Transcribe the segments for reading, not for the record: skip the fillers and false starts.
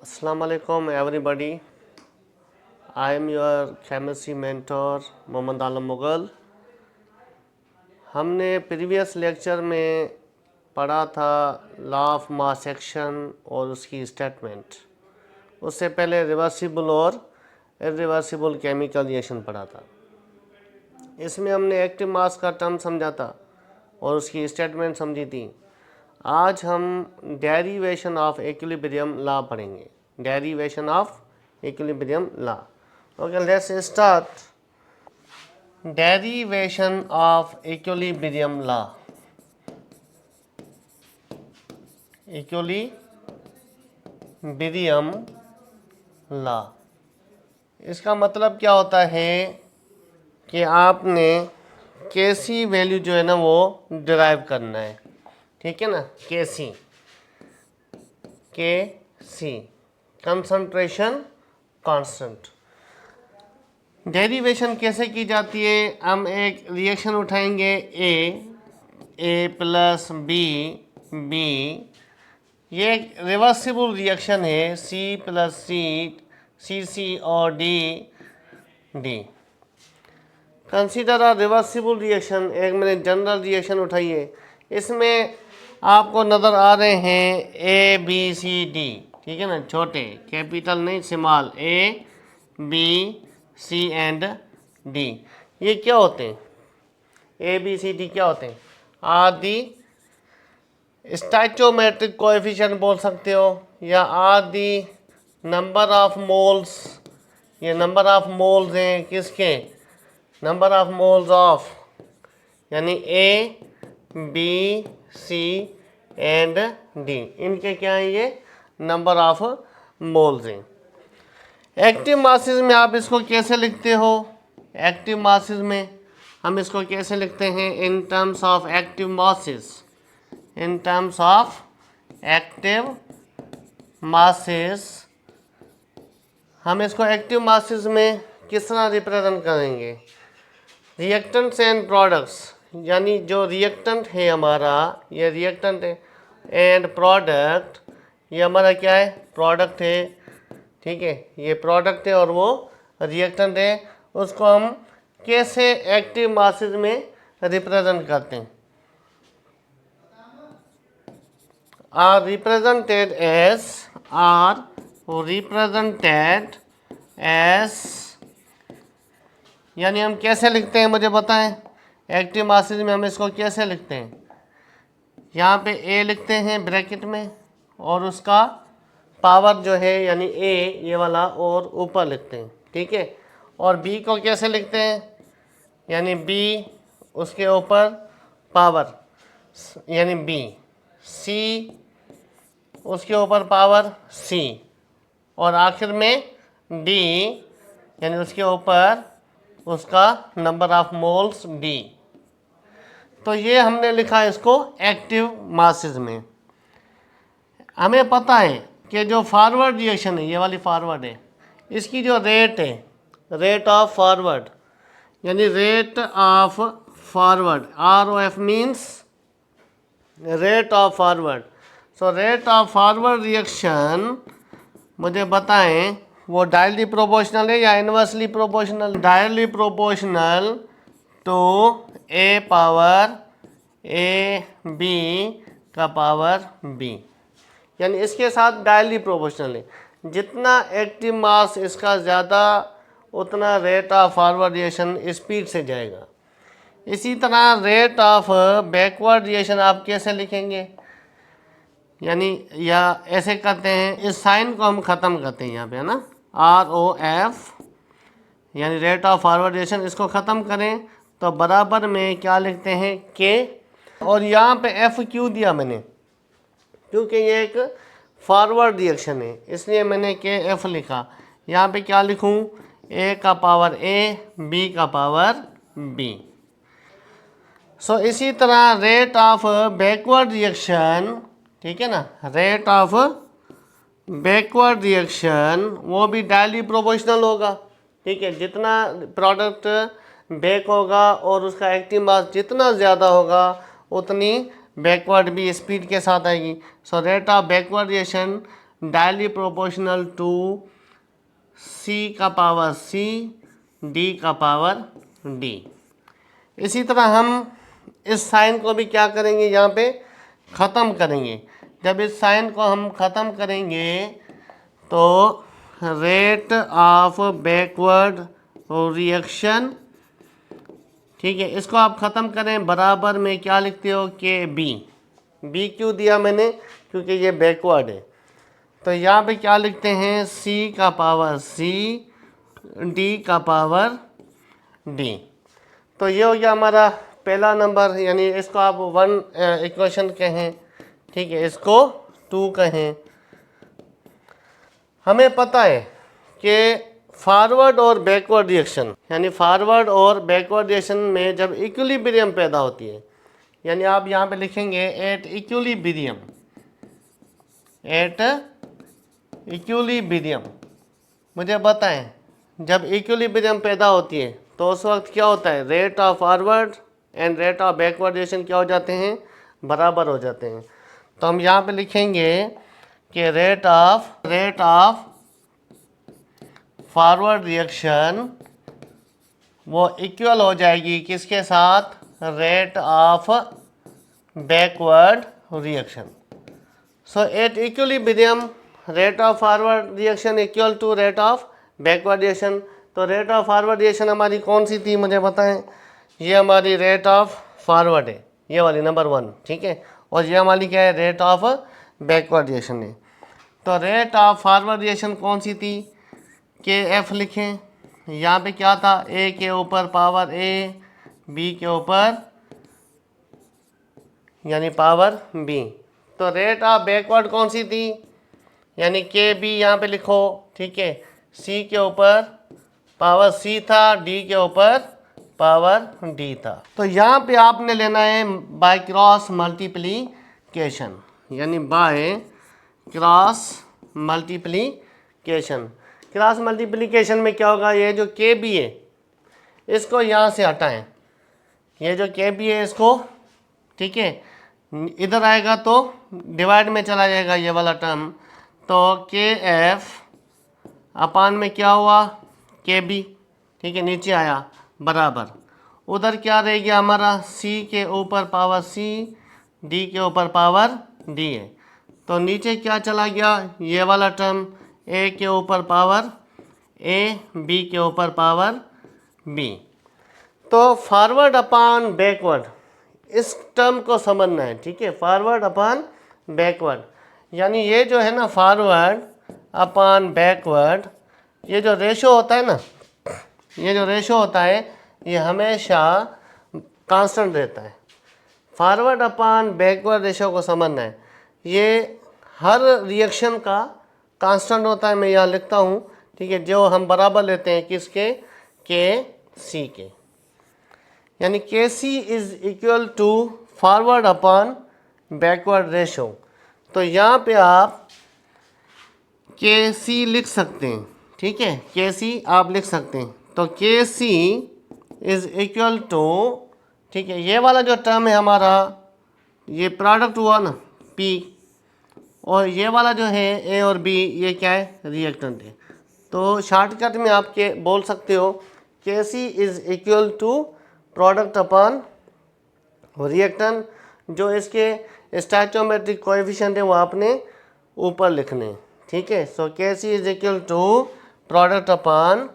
Assalamu alaikum everybody. I am your chemistry mentor Mohammad आलम मुग़ल। हमने previous lecture में पढ़ा था लॉ ऑफ मास एक्शन और उसकी स्टेटमेंट। उससे पहले रिवर्सिबल और इरिवर्सिबल केमिकल रिएक्शन पढ़ा था। इसमें हमने एक्टिव मास का टर्म समझा था और उसकी स्टेटमेंट समझी थी। आज हम डेरिवेशन ऑफ इक्विलिब्रियम लॉ पढ़ेंगे। Derivation of equilibrium law. Okay, let's start. Derivation of equilibrium law. Equilibrium law, इसका मतलब क्या होता है कि आपने कैसी वैल्यू जो है ना वो डिराइव करना है। ठीक है ना, के सी कंसंट्रेशन कांस्टेंट। डेरिवेशन कैसे की जाती है? हम एक रिएक्शन उठाएंगे ए प्लस बी। ये एक रिवर्सिबल रिएक्शन है सी प्लस सी और D. Consider a reversible reaction. एक मैंने जनरल रिएक्शन उठाई है, इसमें आपको नज़र आ रहे हैं ए बी सी डी। ठीक है ना, छोटे, कैपिटल नहीं, small, A B C and D. ये क्या होते हैं? ए बी सी डी क्या होते हैं? आर दी स्टोइचोमेट्रिक कोएफिशिएंट बोल सकते हो, या are the number of moles. ये नंबर ऑफ मोल्स हैं किसके? नंबर ऑफ मोल्स ऑफ, यानी A B C and D, इनके क्या है? ये नंबर ऑफ मोल्स हैं। एक्टिव मासेस में आप इसको कैसे लिखते हो? एक्टिव मासेस में हम इसको कैसे लिखते हैं? In terms of active masses. In terms of active masses हम इसको एक्टिव मासेस में किस तरह रिप्रेजेंट करेंगे? रिएक्टेंट्स एंड प्रोडक्ट्स, यानी जो रिएक्टेंट है हमारा, ये रिएक्टेंट है, एंड प्रोडक्ट, ये हमारा क्या है? प्रोडक्ट है। ठीक है, ये प्रोडक्ट है और वो रिएक्टेंट है। उसको हम कैसे एक्टिव मासेस में रिप्रेजेंट करते हैं? आर रिप्रेजेंटेड एज, यानी हम कैसे लिखते हैं मुझे बताएं? एक्टिव मासेस में हम इसको कैसे लिखते हैं? यहाँ पे ए लिखते हैं ब्रैकेट में, और उसका पावर जो है यानी ए ये वाला और ऊपर लिखते हैं। ठीक है, और बी को कैसे लिखते हैं? यानी बी उसके ऊपर पावर, यानी बी। सी उसके ऊपर पावर सी, और आखिर में डी यानी उसके ऊपर उसका नंबर ऑफ मोल्स डी। तो ये हमने लिखा है इसको एक्टिव मासेस में। हमें पता है कि जो फॉरवर्ड रिएक्शन है, ये वाली फॉरवर्ड है, इसकी जो रेट है, रेट ऑफ फॉरवर्ड, यानी rate of forward, ROF means rate of forward. So rate of forward reaction मुझे बताएं, वो डायरेक्टली प्रोपोर्शनल है या inversely proportional? Directly proportional to A power A B का पावर बी, यानी इसके साथ डायरेक्टली प्रोपोर्शनल है। जितना एक्टिव मास इसका ज़्यादा, उतना rate of forward reaction speed से जाएगा। इसी तरह रेट ऑफ बैकवर्ड रिएक्शन आप कैसे लिखेंगे? यानी या ऐसे करते हैं, इस साइन को हम ख़त्म करते हैं यहाँ पे, है ना, ROF, यानी रेट ऑफ फॉरवर्ड रिएक्शन। इसको ख़त्म करें तो बराबर में क्या लिखते हैं? K, और यहाँ पे F क्यों दिया मैंने? क्योंकि ये एक फॉरवर्ड रिएक्शन है, इसलिए मैंने KF लिखा। यहाँ पे क्या लिखूँ? A का पावर A, B का पावर B। सो इसी तरह रेट ऑफ बैकवर्ड रिएक्शन, ठीक है ना, रेट ऑफ बैकवर्ड रिएक्शन वो भी डायरेक्टली प्रोपोर्शनल होगा। ठीक है, जितना प्रोडक्ट बैक होगा और उसका एक्टिव मास जितना ज़्यादा होगा, उतनी बैकवर्ड भी स्पीड के साथ आएगी। So rate of backward reaction directly proportional to C का पावर सी, डी का पावर डी। इसी तरह हम इस साइन को भी क्या करेंगे, यहाँ पे ख़त्म करेंगे। जब इस साइन को हम ख़त्म करेंगे तो रेट ऑफ बैकवर्ड रिएक्शन, ठीक है, इसको आप ख़त्म करें, बराबर में क्या लिखते हो, के बी। बी क्यों दिया मैंने, क्योंकि ये बैकवर्ड है। तो यहाँ पे क्या लिखते हैं, सी का पावर सी, डी का पावर डी। तो ये हो गया हमारा पहला नंबर, यानी इसको आप 1 इक्वेशन कहें, ठीक है, इसको 2 कहें। हमें पता है कि फॉरवर्ड और बैकवर्ड रिएक्शन, यानी फॉरवर्ड और बैकवर्ड रिएक्शन में जब इक्विलिब्रियम पैदा होती है, यानी आप यहाँ पे लिखेंगे एट इक्विलिब्रियम, एट इक्विलिब्रियम। मुझे बताएं जब इक्विलिब्रियम पैदा होती है तो उस वक्त क्या होता है, rate of forward and rate of backward reaction क्या हो जाते हैं, बराबर हो जाते हैं। तो हम यहाँ पे लिखेंगे कि रेट ऑफ फॉरवर्ड रिएक्शन वो इक्वल हो जाएगी किसके साथ, rate of backward reaction. So at equilibrium rate of forward reaction equal to rate of backward reaction. तो रेट ऑफ फॉरवर्ड रिएक्शन हमारी कौन सी थी, मुझे बताएं। ये हमारी रेट ऑफ फॉरवर्ड है, ये वाली नंबर 1, ठीक है, और ये हमारी क्या है, रेट ऑफ बैकवर्ड रिएक्शन है। तो रेट ऑफ फॉरवर्ड रिएक्शन कौन सी थी, के एफ लिखें। यहाँ पे क्या था, ए के ऊपर पावर ए, बी के ऊपर यानी पावर बी। तो रेट ऑफ बैकवर्ड कौन सी थी, यानी के बी यहाँ पे लिखो, ठीक है, सी के ऊपर पावर सी था, डी के ऊपर पावर डी था। तो यहाँ पे आपने लेना है बाय क्रॉस मल्टीप्लिकेशन, यानी by cross multiplication. Cross multiplication में क्या होगा, ये जो के बी है इसको यहाँ से हटाएं, ये जो के बी है इसको, ठीक है, इधर आएगा तो डिवाइड में चला जाएगा ये वाला टर्म। तो के एफ अपान में क्या हुआ, के बी, ठीक है, नीचे आया बराबर, उधर क्या रह गया हमारा, सी के ऊपर पावर सी, डी के ऊपर पावर डी है। तो नीचे क्या चला गया, ये वाला टर्म, ए के ऊपर पावर ए, बी के ऊपर पावर बी। तो फॉरवर्ड अपान बैकवर्ड, इस टर्म को समझना है, ठीक है, फॉरवर्ड अपान बैकवर्ड, यानी ये जो है ना फॉरवर्ड अपान बैकवर्ड, ये जो रेशो होता है ना, ये जो रेशो होता है ये हमेशा कांस्टेंट रहता है। फॉरवर्ड अपान बैकवर्ड रेशो को समझना है, ये हर रिएक्शन का कांस्टेंट होता है। मैं यहाँ लिखता हूँ, ठीक है, जो हम बराबर लेते हैं किसके, के सी के, यानी K C is equal to forward upon backward ratio. तो यहाँ पे आप के सी लिख सकते हैं, ठीक है, के सी आप लिख सकते हैं। तो के सी इज इक्वल टू, ठीक है, ये वाला जो टर्म है हमारा, ये प्रोडक्ट हुआ ना पी, और ये वाला जो है ए और बी, ये क्या है, रिएक्टेंट है। तो शॉर्टकट में आप के बोल सकते हो K C is equal to product upon reactant. जो इसके स्टैचोमेट्रिक कोएफिशिएंट है वो आपने ऊपर लिखने, ठीक है। So K C is equal to product upon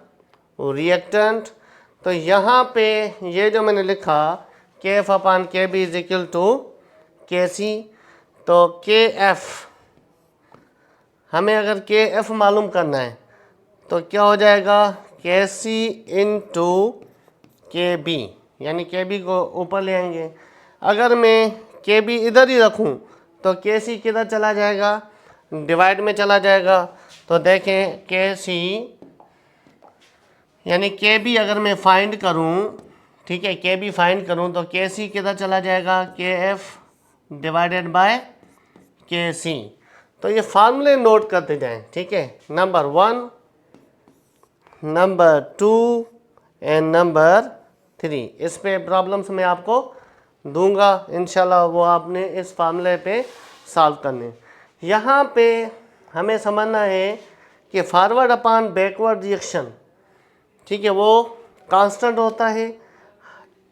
reactant. तो यहाँ पे ये जो मैंने लिखा K F upon K B is equal to K C. तो के एफ, हमें अगर के एफ मालूम करना है तो क्या हो जाएगा, के सी इन टू के बी, यानी के बी को ऊपर ले आएंगे। अगर मैं के बी इधर ही रखूं तो के सी किधर चला जाएगा, डिवाइड में चला जाएगा। तो देखें के सी यानी के बी अगर मैं फाइंड करूं, ठीक है, के बी फाइंड करूं तो के सी किधर चला जाएगा, के एफ डिवाइडेड बाय के सी। तो ये फार्मूले नोट करते जाएं, ठीक है, नंबर 1, नंबर 2 एंड नंबर 3। इस पे प्रॉब्लम्स मैं आपको दूंगा इंशाल्लाह, वो आपने इस फार्मूले पे सॉल्व करने। यहाँ पे हमें समझना है कि फॉरवर्ड अपॉन बैकवर्ड रिएक्शन, ठीक है, वो कांस्टेंट होता है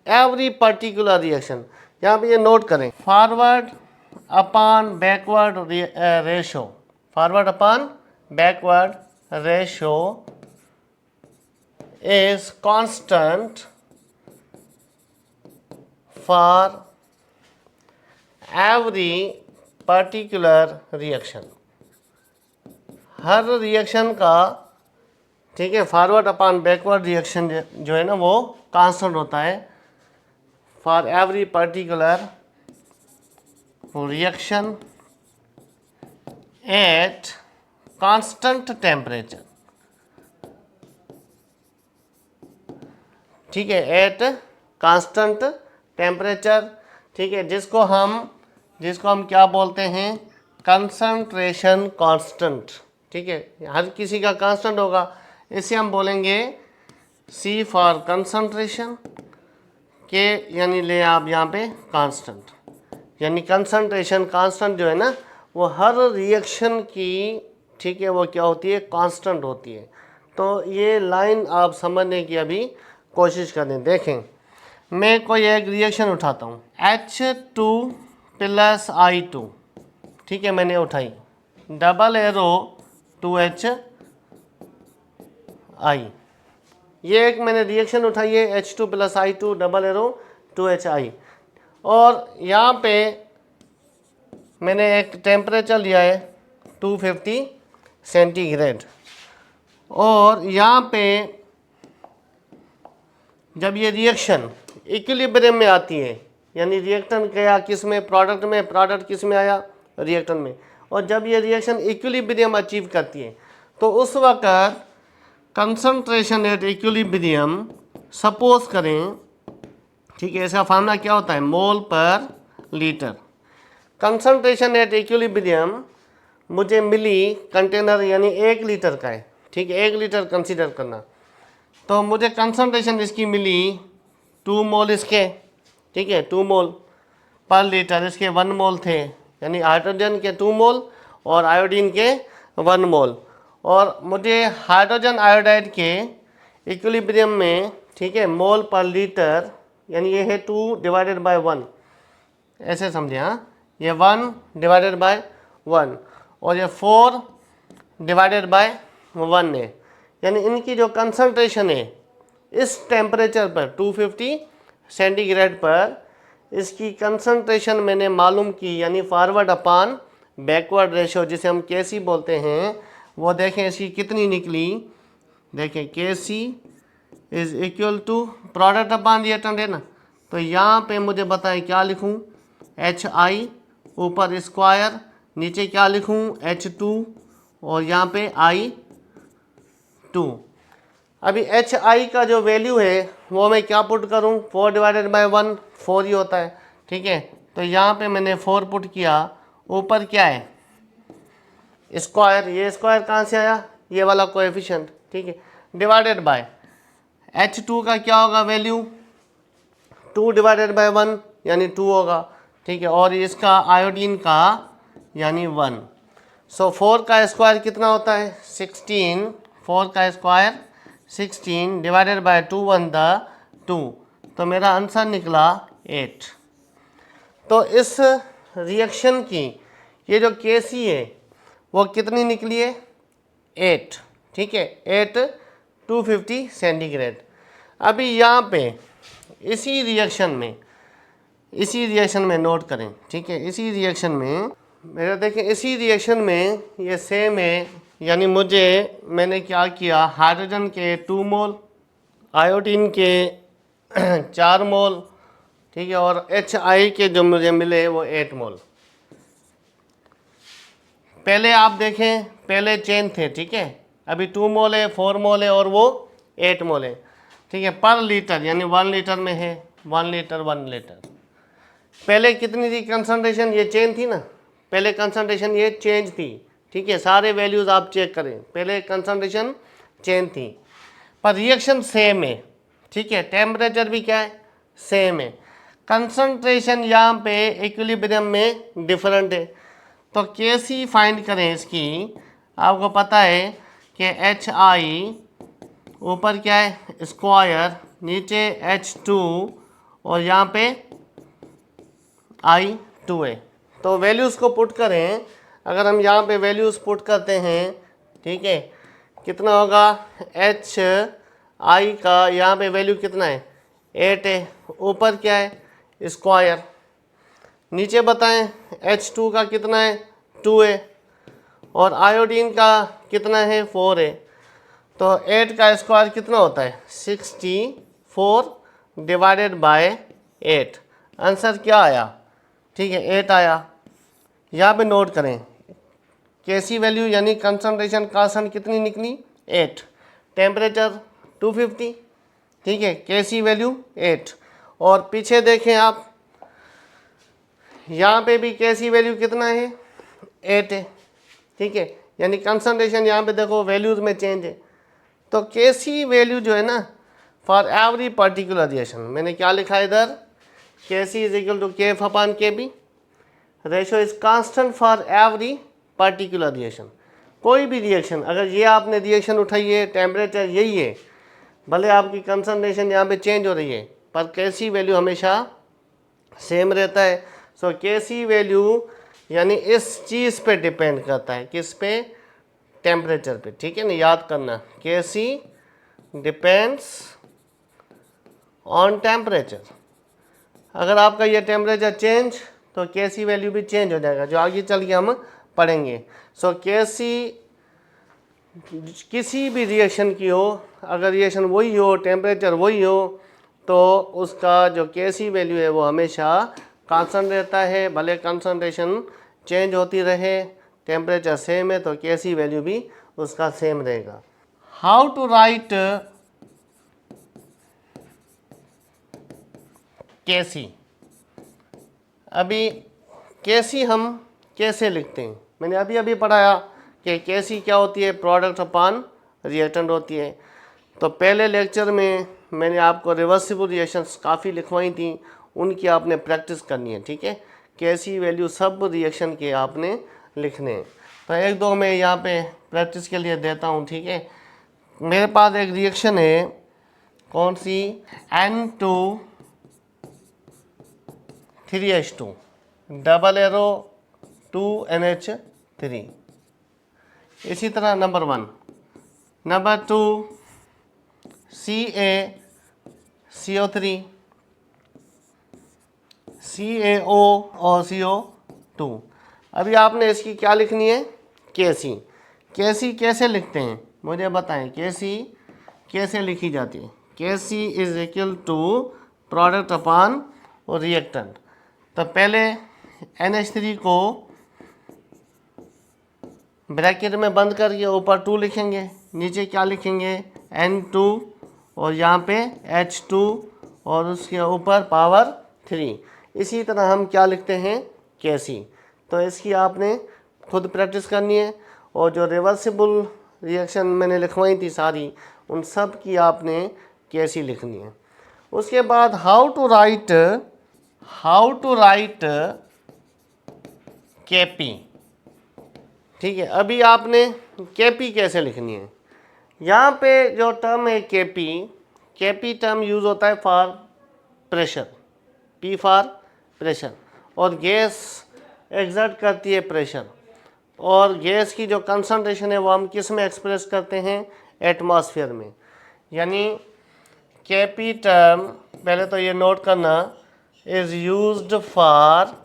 एवरी पर्टिकुलर रिएक्शन। यहाँ पे ये नोट करें, forward upon backward ratio, forward upon backward ratio is constant for every particular reaction। Her reaction का, ठीक है, फॉरवर्ड अपॉन बैकवर्ड रिएक्शन जो है ना वो कांस्टेंट होता है for every particular reaction at constant temperature, ठीक है, एट कांस्टेंट टेम्परेचर, ठीक है, जिसको हम क्या बोलते हैं, कंसंट्रेशन कांस्टेंट, ठीक है, हर किसी का कांस्टेंट होगा, इसे हम बोलेंगे C फॉर कंसंट्रेशन, के यानी ले आप यहाँ पे कांस्टेंट, यानी कंसंट्रेशन कांस्टेंट जो है ना वो हर रिएक्शन की, ठीक है, वो क्या होती है, कांस्टेंट होती है। तो ये लाइन आप समझने की अभी कोशिश करें। देखें, मैं कोई एक रिएक्शन उठाता हूँ H2 + I2, ठीक है, मैंने उठाई, डबल एरो 2HI, ये एक मैंने रिएक्शन उठाई है H2 + I2 double arrow 2HI, और यहाँ पे मैंने एक टेम्परेचर लिया है 250 सेंटीग्रेड, और यहाँ पे जब ये रिएक्शन इक्विलिब्रियम में आती है, यानी रिएक्टेंट गया किस में, प्रोडक्ट में, प्रोडक्ट किस में आया, रिएक्टेंट में, और जब ये रिएक्शन इक्विलिब्रियम अचीव करती है तो उस वक्त कंसंट्रेशन एट इक्विलिब्रियम, सपोज करें, ठीक है, इसका फार्मूला क्या होता है, मोल पर लीटर। कंसंट्रेशन एट इक्विलिब्रियम मुझे मिली, कंटेनर यानी 1 लीटर का है, ठीक है, 1 लीटर कंसीडर करना, तो मुझे कंसंट्रेशन इसकी मिली 2 मोल इसके, ठीक है, 2 मोल पर लीटर, इसके 1 मोल थे, यानी हाइड्रोजन के 2 मोल और आयोडीन के 1 मोल, और मुझे हाइड्रोजन आयोडाइड के इक्विलिब्रियम में, ठीक है, मोल पर लीटर, यानी ये है 2 डिवाइडेड बाय 1, ऐसे समझे, हाँ, ये 1 डिवाइडेड बाय 1 और ये 4 डिवाइडेड बाय 1 है, यानी इनकी जो कंसंट्रेशन है इस टेम्परेचर पर 250 सेंटीग्रेड पर, इसकी कंसंट्रेशन मैंने मालूम की, यानी फॉरवर्ड अपॉन बैकवर्ड रेशो जिसे हम KC बोलते हैं, वो देखें इसकी कितनी निकली। देखें KC is equal to product upon reactant है ना, तो यहाँ पे मुझे बताएं क्या लिखूँ, HI ऊपर स्क्वायर, नीचे क्या लिखूँ, H2 और यहाँ पे I2। अभी HI का जो वैल्यू है वो मैं क्या पुट करूँ, 4 डिवाइडेड बाय 1, 4 ही होता है, ठीक है, तो यहाँ पे मैंने 4 पुट किया, ऊपर क्या है, स्क्वायर, ये स्क्वायर कहाँ से आया, ये वाला कोएफिशिएंट, ठीक है, डिवाइडेड बाय H2 का क्या होगा वैल्यू, 2 डिवाइडेड बाय 1 यानी 2 होगा, ठीक है, और इसका आयोडीन का यानी 1, सो 4 का स्क्वायर कितना होता है, 16, 4 का स्क्वायर 16 डिवाइडेड बाय 2 1 2, तो मेरा आंसर निकला 8। तो इस रिएक्शन की ये जो KC है वो कितनी निकली है, 8, ठीक है, 8 250 सेंटीग्रेड। अभी यहाँ पे इसी रिएक्शन में नोट करें, ठीक है, इसी रिएक्शन में मेरा देखें, इसी रिएक्शन में ये सेम है, यानी मैंने क्या किया, हाइड्रोजन के 2 मोल, आयोडीन के 4 मोल, ठीक है, और HI के जो मुझे मिले वो 8 मोल। पहले आप देखें, पहले चेन थे, ठीक है, अभी 2 मोल है, 4 मोल है और वो 8 मोल है, ठीक है, पर लीटर यानी 1 लीटर में है 1 लीटर 1 लीटर। पहले कितनी थी कंसंट्रेशन, ये चेन थी ना, पहले कंसंट्रेशन ये चेंज थी, ठीक है, सारे वैल्यूज़ आप चेक करें, पहले कंसंट्रेशन चेंज थी, पर रिएक्शन सेम है, ठीक है, टेम्परेचर भी क्या है, सेम है, कंसंट्रेशन यहाँ पे इक्विलिब्रियम में डिफरेंट है। तो KC फाइंड करें इसकी, आपको पता है कि एच आई ऊपर क्या है स्क्वायर, नीचे H2 और यहाँ पे I2 है। तो वैल्यूज़ को पुट करें, अगर हम यहाँ पे वैल्यूज़ पुट करते हैं, ठीक है, कितना होगा एच आई का यहाँ पे वैल्यू कितना है 8 है, ऊपर क्या है स्क्वायर, नीचे बताएं H2 का कितना है 2 है और आयोडीन का कितना है 4 है। तो 8 का स्क्वायर कितना होता है 64 डिवाइडेड बाय 8। आंसर क्या आया, ठीक है 8 आया। यहाँ पे नोट करें केसी वैल्यू यानी कंसंट्रेशन कांस्टेंट कितनी निकली 8, टेम्परेचर 250, ठीक है, केसी वैल्यू 8। और पीछे देखें आप, यहाँ पे भी केसी वैल्यू कितना है 8 है, ठीक है, यानी कंसंट्रेशन यहाँ पे देखो वैल्यूज में चेंज है। तो केसी वैल्यू जो है ना फॉर एवरी पर्टिकुलर रिएक्शन, मैंने क्या लिखा है इधर, KC is equal to KF upon KB, ratio is constant for every particular reaction. कोई भी रिएक्शन, अगर ये आपने रिएक्शन उठाई है टेम्परेचर यही है, भले आपकी कंसंट्रेशन यहाँ पे चेंज हो रही है पर केसी वैल्यू हमेशा सेम रहता है। सो केसी वैल्यू यानी इस चीज़ पे डिपेंड करता है, किस पे, टेम्परेचर पे, ठीक है ना, याद करना केसी डिपेंड्स ऑन टेम्परेचर। अगर आपका ये टेम्परेचर चेंज तो केसी वैल्यू भी चेंज हो जाएगा, जो आगे चल के हम पढ़ेंगे। सो केसी किसी भी रिएक्शन की हो, अगर रिएक्शन वही हो टेम्परेचर वही हो तो उसका जो केसी वैल्यू है वो हमेशा कांस्टेंट रहता है, भले कंसंट्रेशन चेंज होती रहे, टेम्परेचर सेम है तो केसी वैल्यू भी उसका सेम रहेगा। हाउ टू राइट केसी, अभी केसी हम कैसे लिखते हैं, मैंने अभी अभी पढ़ाया कि केसी क्या होती है, प्रोडक्ट अपॉन रिएक्टेंट होती है। तो पहले लेक्चर में मैंने आपको रिवर्सिबल रिएक्शंस काफ़ी लिखवाई थी, उनकी आपने प्रैक्टिस करनी है, ठीक है, केसी वैल्यू सब रिएक्शन के आपने लिखने हैं। तो एक दो मैं यहाँ पे प्रैक्टिस के लिए देता हूँ, ठीक है। मेरे पास एक रिएक्शन है, कौन सी, N2 3H2 double arrow 2NH3। इसी तरह नंबर 1, नंबर 2 CaCO3 CaO और CO2। अभी आपने इसकी क्या लिखनी है केसी। केसी कैसे लिखते हैं मुझे बताएं, केसी कैसे लिखी जाती है। KC is equal to product upon और रिएक्टेंट। तो पहले NH3 को ब्रैकेट में बंद करके ऊपर 2 लिखेंगे, नीचे क्या लिखेंगे N2 और यहाँ पे H2 और उसके ऊपर पावर 3। इसी तरह हम क्या लिखते हैं केसी। तो इसकी आपने खुद प्रैक्टिस करनी है और जो रिवर्सिबल रिएक्शन मैंने लिखवाई थी सारी, उन सब की आपने केसी लिखनी है। उसके बाद हाउ टू राइट केपी, ठीक है। अभी आपने केपी कैसे लिखनी है, यहाँ पे जो टर्म है केपी टर्म यूज़ होता है for pressure, P for pressure, और गैस एग्जर्ट करती है प्रेशर, और गैस की जो कंसंट्रेशन है वो हम किस में एक्सप्रेस करते हैं एटमॉस्फेयर में। यानी केपी टर्म पहले तो ये नोट करना is used for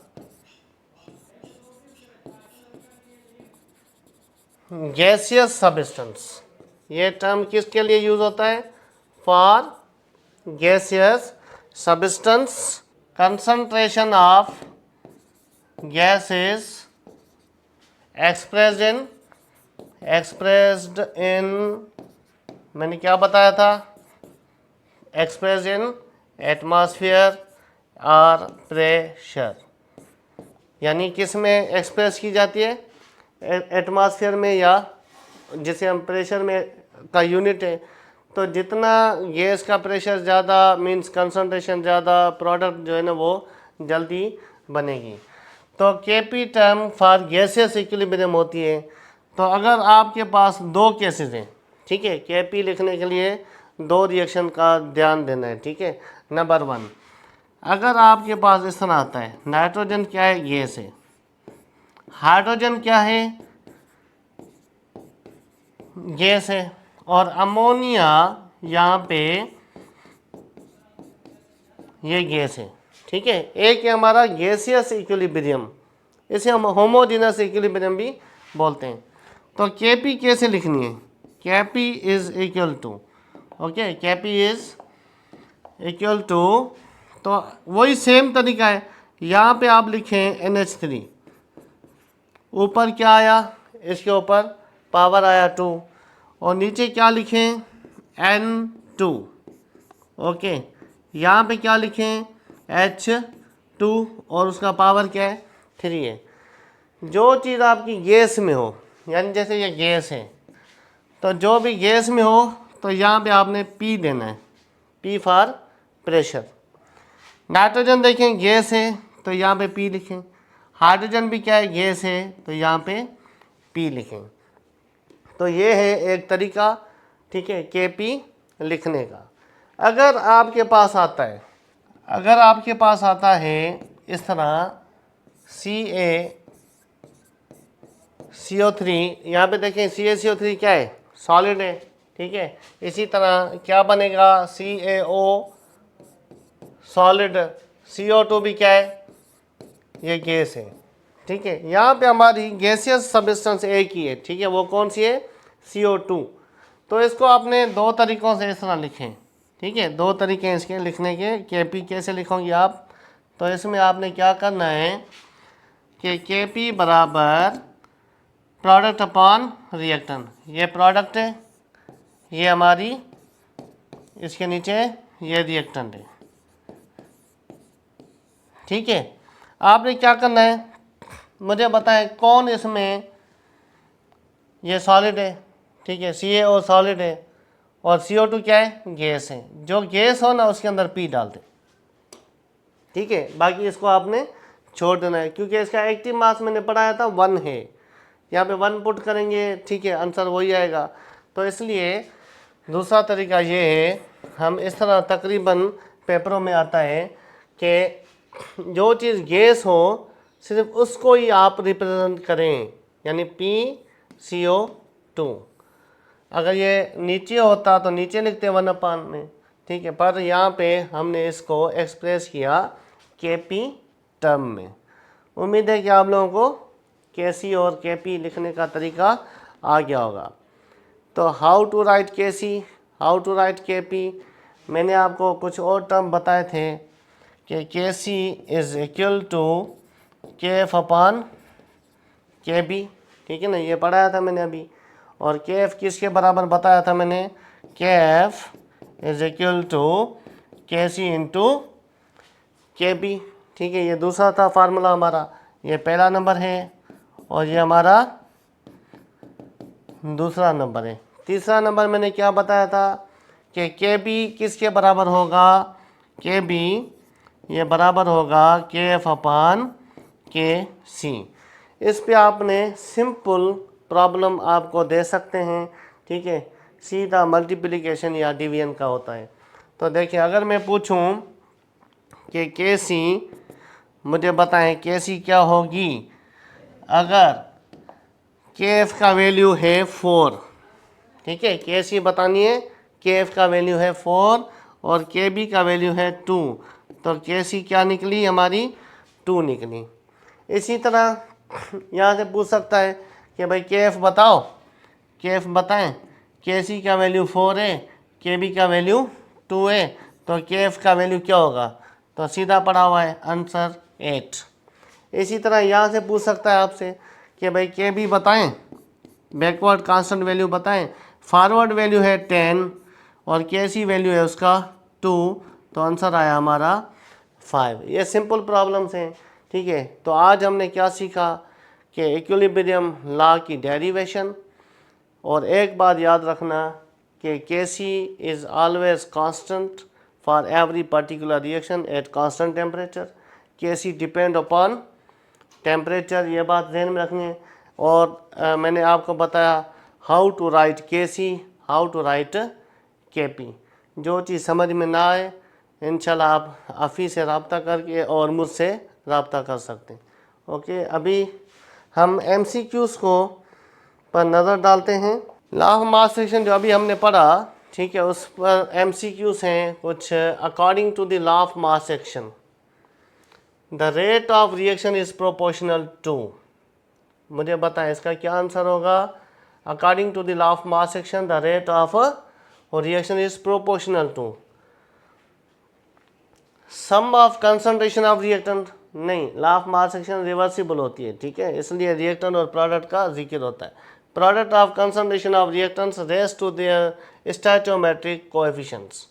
gaseous substance. ये टर्म किसके लिए यूज होता है, for gaseous substance. Concentration of gases expressed in मैंने क्या बताया था, एक्सप्रेस्ड इन एटमॉस्फेयर और प्रेशर। यानी किस में एक्सप्रेस की जाती है एटमॉस्फेयर में, या जिसे हम प्रेशर में का यूनिट है। तो जितना गैस का प्रेशर ज़्यादा मींस कंसंट्रेशन ज़्यादा, प्रोडक्ट जो है ना वो जल्दी बनेगी। तो KP term for gaseous equilibrium होती है। तो अगर आपके पास दो केसेस हैं, ठीक है, Kp लिखने के लिए दो रिएक्शन का ध्यान देना है, ठीक है। नंबर 1, अगर आपके पास इस तरह आता है, नाइट्रोजन क्या है, गैस है, हाइड्रोजन क्या है, गैस है, और अमोनिया यहाँ पे ये गैस है, ठीक है। एक है हमारा गैसियस इक्विलिब्रियम, इसे हम होमोजेनस इक्विलिब्रियम भी बोलते हैं। तो Kp कैसे लिखनी है, Kp is equal to, okay, Kp is equal to, तो वही सेम तरीका है, यहाँ पे आप लिखें NH3, ऊपर क्या आया, इसके ऊपर पावर आया 2, और नीचे क्या लिखें, N2, ओके, यहाँ पे क्या लिखें, H2, और उसका पावर क्या है, 3 है। जो चीज़ आपकी गैस में हो, यानी जैसे ये गैस है, तो जो भी गैस में हो तो यहाँ पे आपने P देना है, P फॉर प्रेशर। नाइट्रोजन देखें गैस है तो यहाँ पे P लिखें, हाइड्रोजन भी क्या है, गैस है, तो यहाँ पे P लिखें। तो ये है एक तरीका, ठीक है, Kp लिखने का। अगर आपके पास आता है, अगर आपके पास आता है इस तरह CaCO3, यहाँ पे देखें CaCO3 क्या है, सॉलिड है, ठीक है। इसी तरह क्या बनेगा, CaO सॉलिड, CO2 भी क्या है, ये गैस है, ठीक है। यहाँ पे हमारी गैसियस सब्सटेंस एक ही है, ठीक है, वो कौन सी है, CO2। तो इसको आपने दो तरीक़ों से इस तरह लिखें, ठीक है, दो तरीके हैं इसके लिखने के। Kp कैसे लिखोगे आप, तो इसमें आपने क्या करना है कि Kp बराबर प्रोडक्ट अपॉन रिएक्टेंट, ये प्रोडक्ट है, ये हमारी इसके नीचे ये रिएक्टेंट है, ठीक है। आपने क्या करना है, मुझे बताएं कौन इसमें, ये सॉलिड है, ठीक है, CaO सॉलिड है, और CO2 क्या है, गैस है। जो गैस हो ना उसके अंदर P डाल दें, ठीक है। बाकी इसको आपने छोड़ देना है, क्योंकि इसका एक्टिव मास मैंने पढ़ाया था 1 है, यहाँ पे 1 पुट करेंगे, ठीक है, आंसर वही आएगा। तो इसलिए दूसरा तरीका ये है, हम इस तरह तकरीबन पेपरों में आता है कि जो चीज़ गैस हो सिर्फ उसको ही आप रिप्रेजेंट करें, यानी PCO2। अगर ये नीचे होता तो नीचे लिखते 1/, में, ठीक है, पर यहाँ पे हमने इसको एक्सप्रेस किया Kp टर्म में। उम्मीद है कि आप लोगों को Kc और Kp लिखने का तरीका आ गया होगा। तो how to write Kc, how to write Kp, मैंने आपको कुछ और टर्म बताए थे कि Kc is equal to Kf/Kb, ठीक है ना, ये पढ़ाया था मैंने अभी। और Kf किसके बराबर बताया था मैंने, Kf is equal to Kc into Kb, ठीक है। ये दूसरा था फार्मूला हमारा, ये पहला नंबर है, और ये हमारा दूसरा नंबर है। तीसरा नंबर मैंने क्या बताया था कि Kb किसके बराबर होगा, Kb ये बराबर होगा Kf/Kc। इस पे आपने सिंपल प्रॉब्लम आपको दे सकते हैं, ठीक है, सीधा मल्टीप्लिकेशन या डिवीजन का होता है। तो देखिए, अगर मैं पूछूं कि Kc, मुझे बताएं Kc क्या होगी अगर Kf का वैल्यू है 4, ठीक है, Kc बतानी है, Kf का वैल्यू है 4 और Kb का वैल्यू है 2, तो Kc क्या निकली हमारी, 2 निकली। इसी तरह यहाँ से पूछ सकता है कि भाई Kf बताओ, Kf बताएं, Kc का वैल्यू 4 है, Kb का वैल्यू 2 है, तो Kf का वैल्यू क्या होगा, तो सीधा पड़ा हुआ है आंसर 8। इसी तरह यहाँ से पूछ सकता है आपसे कि भाई Kb बताएं, बैकवर्ड कांस्टेंट वैल्यू बताएं, फॉरवर्ड वैल्यू है 10 और Kc वैल्यू है उसका 2, तो आंसर आया हमारा 5। ये सिंपल प्रॉब्लम्स हैं, ठीक है। तो आज हमने क्या सीखा कि इक्विलिब्रियम लॉ की डेरिवेशन, और एक बात याद रखना कि Kc is always constant for every particular reaction at constant temperature. Kc depend upon temperature, ये बात ध्यान में रखनी है। और मैंने आपको बताया how to write KC, how to write KP। जो चीज़ समझ में ना आए इंशाल्लाह आप ऑफिस से रब्ता करके और मुझसे रब्ता कर सकते हैं। ओके, अभी हम MCQs को पर नज़र डालते हैं। लॉ ऑफ मास सेक्शन जो अभी हमने पढ़ा, ठीक है, उस पर MCQs हैं कुछ। According to the law of mass section the rate of reaction is proportional to, मुझे बताएं इसका क्या आंसर होगा। According to the law of mass section the rate of reaction is proportional to sum of concentration of reactant. नहीं, law of mass section reversible होती है, ठीक है, इसलिए रिएक्टेंट और प्रोडक्ट का जिक्र होता है। Product of concentration of reactants raise to their stoichiometric coefficients,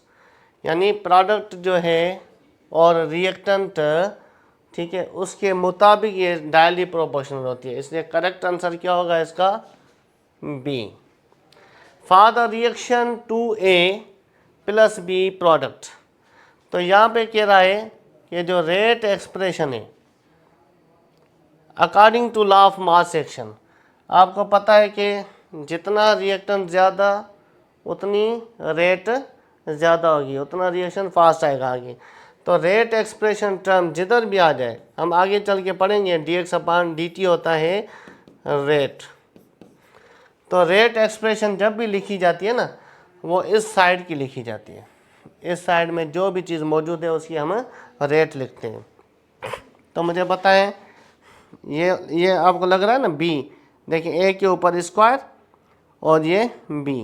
यानी प्रोडक्ट जो है और रिएक्टेंट, ठीक है, उसके मुताबिक ये डायरेक्टली प्रोपोर्शनल होती है, इसलिए करेक्ट आंसर क्या होगा इसका B. For the reaction 2A + B product, तो यहाँ पे कह रहा है कि जो रेट एक्सप्रेशन है according to law of mass section, आपको पता है कि जितना रिएक्टेंट ज़्यादा उतनी रेट ज़्यादा होगी, उतना रिएक्शन फास्ट आएगा आगे। तो रेट एक्सप्रेशन टर्म जिधर भी आ जाए, हम आगे चल के पढ़ेंगे dx/dt होता है रेट। तो रेट एक्सप्रेशन जब भी लिखी जाती है ना, वो इस साइड की लिखी जाती है, इस साइड में जो भी चीज़ मौजूद है उसकी हम रेट लिखते हैं। तो मुझे बताएं, ये आपको लग रहा है ना बी, देखिए A के ऊपर स्क्वायर और ये B।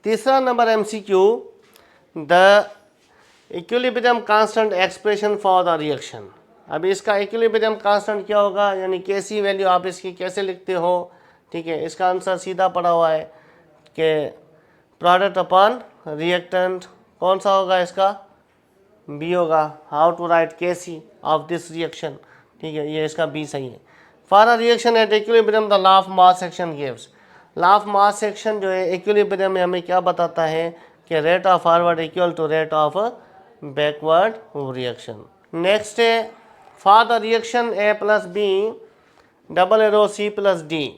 तीसरा number MCQ, the equilibrium constant expression for the reaction. अभी इसका इक्विलिब्रियम कांस्टेंट क्या होगा, यानी KC वैल्यू आप इसकी कैसे लिखते हो, ठीक है, इसका आंसर सीधा पड़ा हुआ है कि प्रोडक्ट अपॉन रिएक्टेंट, कौन सा होगा इसका बी होगा। How to write KC of this reaction, ठीक है, ये इसका बी सही है। For a reaction at equilibrium the law of mass section gives, law of mass section जो है इक्विलिब्रियम में हमें क्या बताता है कि rate of forward equal to rate of backward reaction. Next है for the reaction A + B C + D,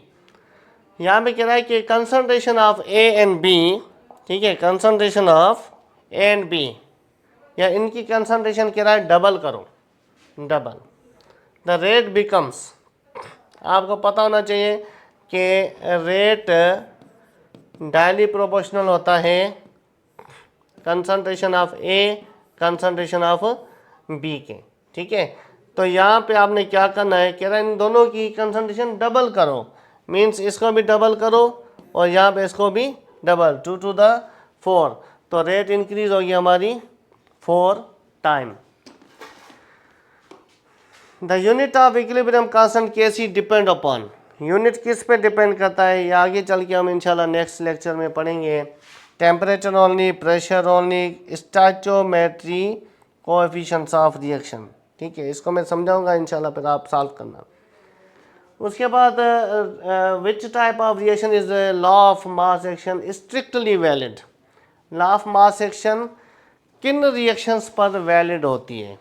यहाँ पे कह रहा है कि concentration of A and B, ठीक है, concentration of A and B, या इनकी कंसंट्रेशन कह रहा है डबल करो, डबल। द रेट बिकम्स, आपको पता होना चाहिए कि रेट डायरेक्टली प्रोपोर्शनल होता है concentration of A concentration of B के, ठीक है। तो यहाँ पे आपने क्या करना है, कह रहा है इन दोनों की कंसंट्रेशन डबल करो, मीन्स इसको भी डबल करो और यहाँ पे इसको भी डबल, 2 to the 4, तो रेट इंक्रीज होगी हमारी 4 time. The unit of equilibrium constant KC depend upon, unit किस पे डिपेंड करता है ये आगे चल के हम इंशाल्लाह नेक्स्ट लेक्चर में पढ़ेंगे। Temperature only, pressure only, stoichiometry coefficients of reaction, ठीक है, इसको मैं समझाऊंगा इंशाल्लाह, फिर आप सॉल्व करना। उसके बाद which type of reaction is law of mass action strictly valid, law of mass action किन रिएक्शंस पर वैलिड होती है।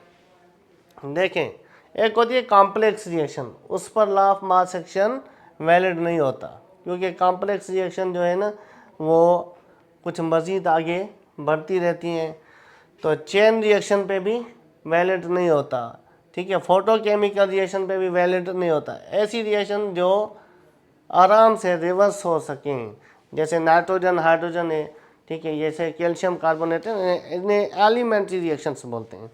देखें, एक होती है कॉम्प्लेक्स रिएक्शन, उस पर law of mass action valid नहीं होता, क्योंकि कॉम्प्लेक्स रिएक्शन जो है ना वो कुछ मज़ीद आगे बढ़ती रहती हैं। तो चेन रिएक्शन पे भी वैलिड नहीं होता, ठीक है, फोटोकेमिकल रिएक्शन पे भी वैलिड नहीं होता। ऐसी रिएक्शन जो आराम से रिवर्स हो सकें, जैसे नाइट्रोजन हाइड्रोजन है, ठीक है, जैसे कैल्शियम कार्बोनेट है, इन्हें एलिमेंट्री रिएक्शंस बोलते हैं।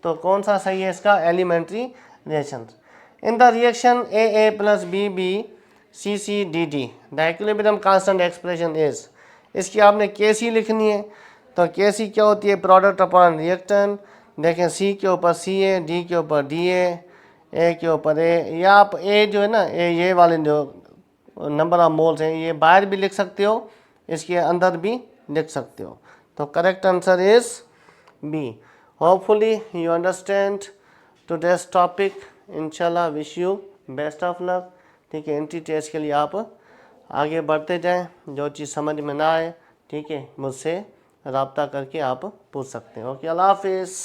तो कौन सा सही है इसका, elementary reactions. In the reaction AA + BB CCDD the equilibrium constant expression is, इसकी आपने KC लिखनी है। तो KC क्या होती है, प्रोडक्ट अपॉन रिएक्टेंट। देखें C के ऊपर CA, D के ऊपर DA, A के ऊपर A, या आप A जो है ना ये वाले जो नंबर ऑफ मोल्स हैं ये बाहर भी लिख सकते हो, इसके अंदर भी लिख सकते हो। तो correct answer is B। Hopefully you understand today's topic, इंशाल्लाह wish you best of luck, ठीक है। एंट्री टेस्ट के लिए आप आगे बढ़ते जाएं, जो चीज़ समझ में ना आए, ठीक है, मुझसे रब्ता करके आप पूछ सकते हैं। ओके, अल्लाह हाफिज़।